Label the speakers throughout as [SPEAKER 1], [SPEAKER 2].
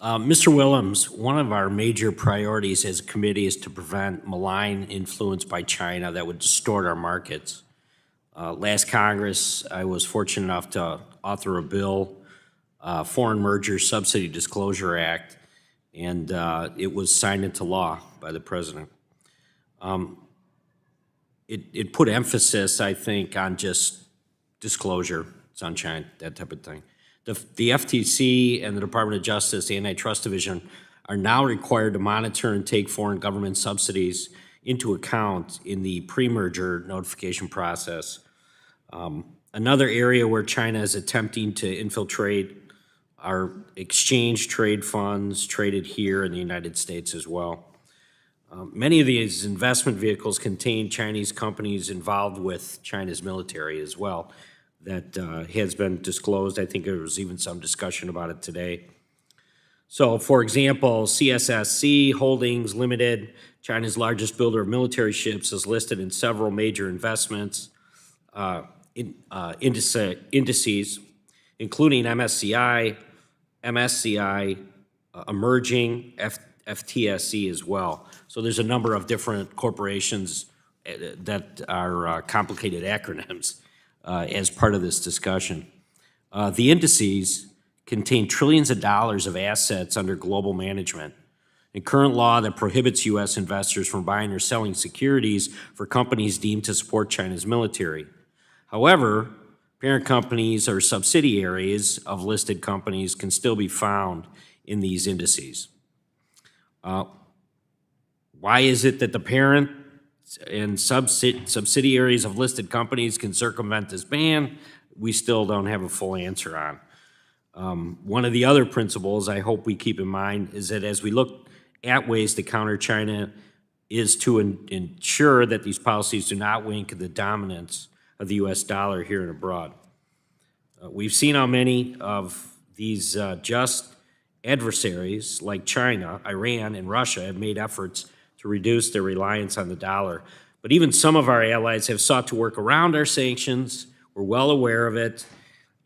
[SPEAKER 1] Mr. Willems, one of our major priorities as a committee is to prevent malign influence by China that would distort our markets. Last Congress, I was fortunate enough to author a bill, Foreign Merger Subsidy Disclosure Act, and it was signed into law by the president. It put emphasis, I think, on just disclosure, sunshine, that type of thing. The FTC and the Department of Justice, the Antitrust Division, are now required to monitor and take foreign government subsidies into account in the pre-merger notification process. Another area where China is attempting to infiltrate are exchange trade funds traded here in the United States as well. Many of these investment vehicles contain Chinese companies involved with China's military as well. That has been disclosed. I think there was even some discussion about it today. So, for example, CSSC Holdings Limited, China's largest builder of military ships, is listed in several major investments indices, including MSCI, Emerging, FTSE as well. So there's a number of different corporations that are complicated acronyms as part of this discussion. The indices contain trillions of dollars of assets under global management. And current law that prohibits U.S. investors from buying or selling securities for companies deemed to support China's military. However, parent companies or subsidiaries of listed companies can still be found in these indices. Why is it that the parent and subsidiaries of listed companies can circumvent this ban? We still don't have a full answer on. One of the other principles I hope we keep in mind is that as we look at ways to counter China is to ensure that these policies do not wink at the dominance of the U.S. dollar here and abroad. We've seen how many of these just adversaries like China, Iran, and Russia have made efforts to reduce their reliance on the dollar. But even some of our allies have sought to work around our sanctions. We're well aware of it.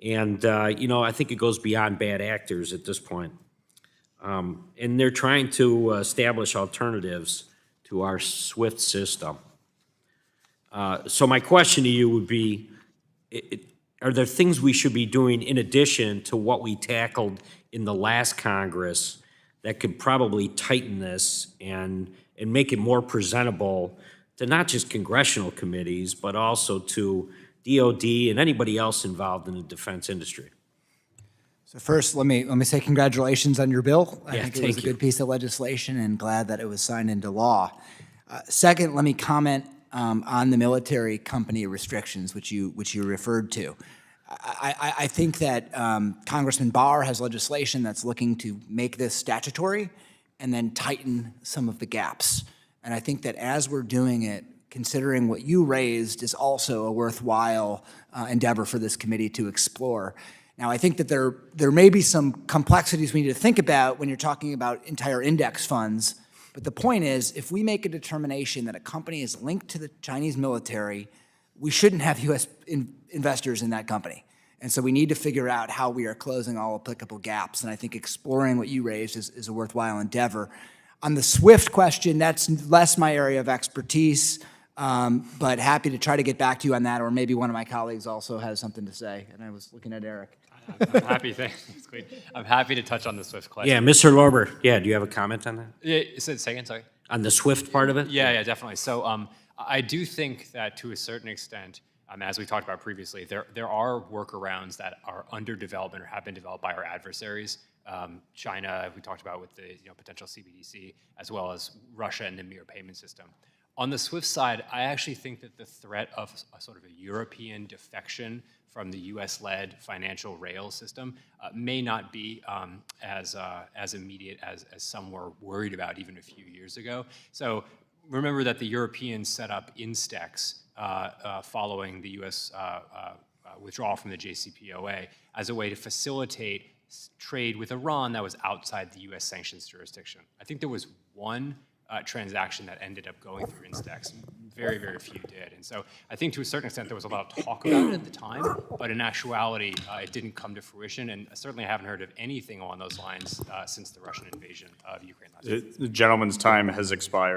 [SPEAKER 1] And, I think it goes beyond bad actors at this point. And they're trying to establish alternatives to our SWIFT system. So my question to you would be, are there things we should be doing in addition to what we tackled in the last Congress that could probably tighten this and make it more presentable to not just congressional committees, but also to DOD and anybody else involved in the defense industry?
[SPEAKER 2] So first, let me say congratulations on your bill. I think it was a
[SPEAKER 1] you.
[SPEAKER 2] good piece of legislation and glad that it was signed into law. Second, let me comment on the military company restrictions, which you referred to. I think that Congressman Barr has legislation that's looking to make this statutory and then tighten some of the gaps. And I think that as we're doing it, considering what you raised is also a worthwhile endeavor for this committee to explore. Now, I think that there may be some complexities we need to think about when you're talking about entire index funds, but the point is, if we make a determination that a company is linked to the Chinese military, we shouldn't have U.S. investors in that company. And so we need to figure out how we are closing all applicable gaps. And I think exploring what you raised is a worthwhile endeavor. On the SWIFT question, that's less my area of expertise, but happy to try to get back to you on that, or maybe one of my colleagues also has something to say. And I was looking at Eric.
[SPEAKER 3] I'm happy. That's great. I'm happy to touch on the SWIFT question.
[SPEAKER 1] Yeah, Mr. Lorber, do you have a comment on that?
[SPEAKER 3] Yeah, say it again, sorry.
[SPEAKER 1] On the SWIFT part of it?
[SPEAKER 3] Yeah, definitely. So I do think that to a certain extent, as we talked about previously, there are workarounds that are under development or have been developed by our adversaries. China, we talked about with the potential CBDC, as well as Russia and the mirror payment system. On the SWIFT side, I actually think that the threat of a sort of a European defection from the U.S.-led financial rail system may not be as immediate as some were worried about even a few years ago. So remember that the Europeans set up Instex following the U.S. Withdrawal from the JCPOA as a way to facilitate trade with Iran that was outside the U.S. sanctions jurisdiction. I think there was one transaction that ended up going through Instex. very, very few did. And so I think to a certain extent, there was a lot of talk about it at the time, but in actuality, it didn't come to fruition. And certainly I haven't heard of anything along those lines since the Russian invasion of Ukraine last year.
[SPEAKER 4] The gentleman's time has expired.